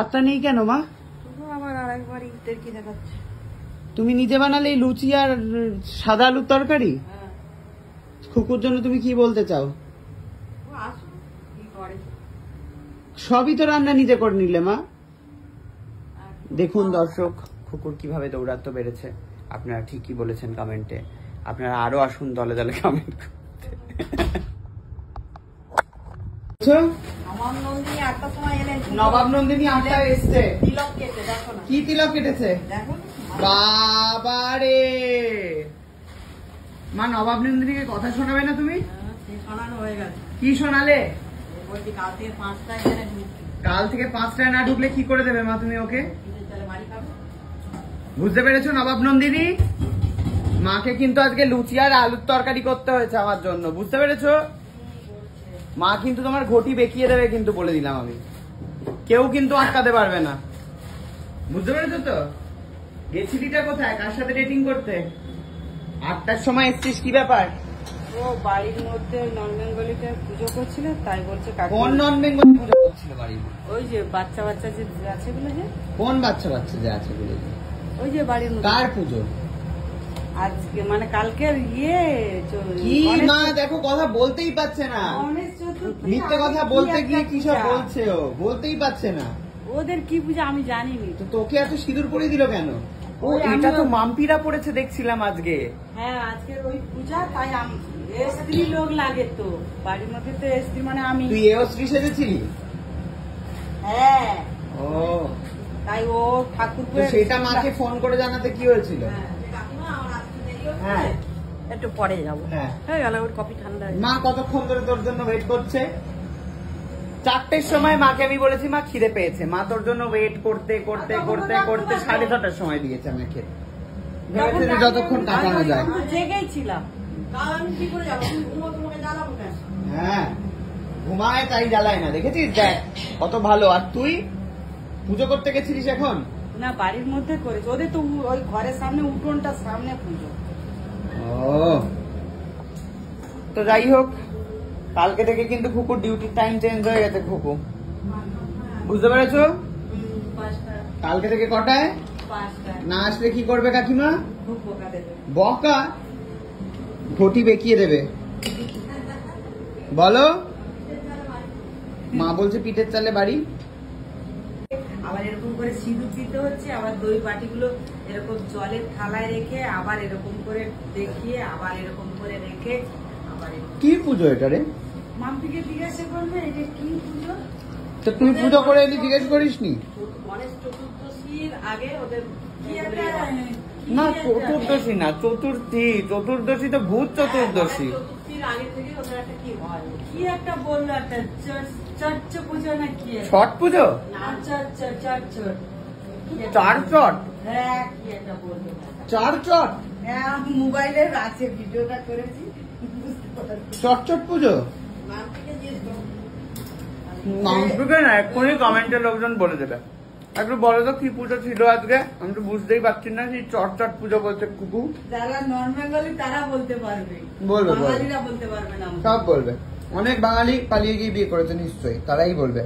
ভাতটা নেই কেন মা? আবার আরেকবার ঈদের কি দেখাচ্ছে? তুমি নিজে বানালে এই লুচি আর সাদা আলুর তরকারি? খুকুর জন্য তুমি কি বলতে চাও? সবই তো রান্না নিজে করে নিলে মা। দেখুন দর্শক, খুকুর কিভাবে দৌড়াতে বেড়েছে। আপনারা ঠিকই বলেছেন কমেন্টে। আপনারা আরো আসুন দলে দলে কমেন্ট করতে। নবাব নন্দিনী 8টায় এসছে। কি তিলক কেটেছে? বাবারে মা, নবাব নন্দিনীকে কথা শোনাবে না তুমি? কি শোনালে? কাল থেকে 5টায় না ঢুকলে কি করে দেবে মা তুমি ওকে? বুঝতে পেরেছো নবাব নন্দিনী? মাকে কিন্তু আজকে লুচি আর আলুর তরকারি করতে হয়েছে আমার জন্য, বুঝতে পেরেছো? মা কিন্তু তোমার ঘটি বেঁকিয়ে দেবে কিন্তু, বলে দিলাম আমি। কেউ কিন্তু আটকাতে পারবে না, বুঝতে পেরেছো তো? গেছিলিটা কোথায়, কার সাথে ডেটিং করতে? 8টার সময় এসছিস, কি ব্যাপার? ও বাড়ির মধ্যে নন বেঙ্গলিতে পুজো করছিল, তাই বলছে। কোন নন বেঙ্গলি পুজো করছিল বাড়ির? ওই যে বাচ্চা বাচ্চা যে আছে গুলো। যে কোন বাচ্চা বাচ্চা যে আছে গুলো? ওই যে বাড়ির মধ্যে। কার পুজো? আজকে মানে কালকের কি মা, দেখো কথা বলতেই পারছে না। মিথ্যে কথা বলতে গিয়ে কি সব বলছে ও, বলতেই পারছে না। ওদের কি পূজা আমি জানিনি তো। তোকে এত সিঁদুর পরিয়ে দিল কেন? ও এটা তো মাম্পিরা পড়েছে দেখছিলাম আজকে। হ্যাঁ আজকের ওই পূজা, তাই আমি স্ত্রী লোক লাগে তো বাড়ির মধ্যে, তো স্ত্রী মানে আমি। তুই এও স্ত্রী সেজেছিলি? হ্যাঁ। ও তাই ও ঠাকুর সেটা মাকে ফোন করে জানাতে কি হয়েছিল? হ্যাঁ একটু পরে যাবো। হ্যাঁ গেল, ওর কফি ঠান্ডা। মা কতক্ষণ ধরে তোর জন্য ওয়েট করছে? 4টের সময় মাকে আমি বলেছি মা খিদে পেয়েছে, মা তোর জন্য ওয়েট করতে করতে করতে করতে 6:30টার সময় দিয়েছে আমাকে। ভেবেছে যতক্ষণ কাটানো যায়। জেগেই ছিলাম। হ্যাঁ ঘুমায় তাই জ্বালায় না, দেখেছিস? দেখ কত ভালো। আর তুই পুজো করতে গেছিলিস এখন? না বাড়ির মধ্যে করেছে, ওদের তো ওই ঘরের সামনে উঠোনটার সামনে পুজো। ও তো যাই হোক, কালকে থেকে কিন্তু খুকুর ডিউটির টাইম চেঞ্জ হয়ে গেছে। খুকু বুঝতে পেরেছো? কালকে থেকে কটায়? 5টায়। না আসলে কি করবে কাকিমা? বকা? ঘটি বেঁকিয়ে দেবে বলো? মা বলছে পিঠের চালে বাড়ি। আবার এরকম করে সিঁদুর দিতে হচ্ছে, আবার দই বাটিগুলো এরকম জলের থালায় রেখে, আবার এরকম করে দেখিয়ে, আবার এরকম করে রেখে, আবার কি পুজো এটা রে? মাম্পিকে জিজ্ঞাসা করবে এটা কি পুজো। তো তুই পুজো করে এলি, জিজ্ঞেস করিসনি? গণেশ চতুর্দশীর আগে ওদের না চতুর্দশী না, চতুর্থী। চতুর্দশী তো ভূত চতুর্দশী। চতুর্থীর আগে থেকে ওদের একটা কি হয়, কি একটা বললো, একটা চট পুজো না কি? ছট পুজো? চার চট? হ্যাঁ কি একটা বললো। চার চট? হ্যাঁ মোবাইলের আছে, ভিডিওটা করেছি। চটচট পুজো? মাম্পিকে না এক্ষুনি কমেন্টে লোকজন বলে দেবে। একটু বলো তো কি পুজো ছিল আজকে? আমি তো বুঝতেই পারছি না। সেই চটচট পুজো বলছে কুকু। যারা নন বেঙ্গলি তারা বলতে পারবে, বলবে, বাঙালিরা বলতে পারবে না। সব বলবে। অনেক বাঙালি পালিয়ে গিয়ে বিয়ে করেছে নিশ্চয়ই, তারাই বলবে।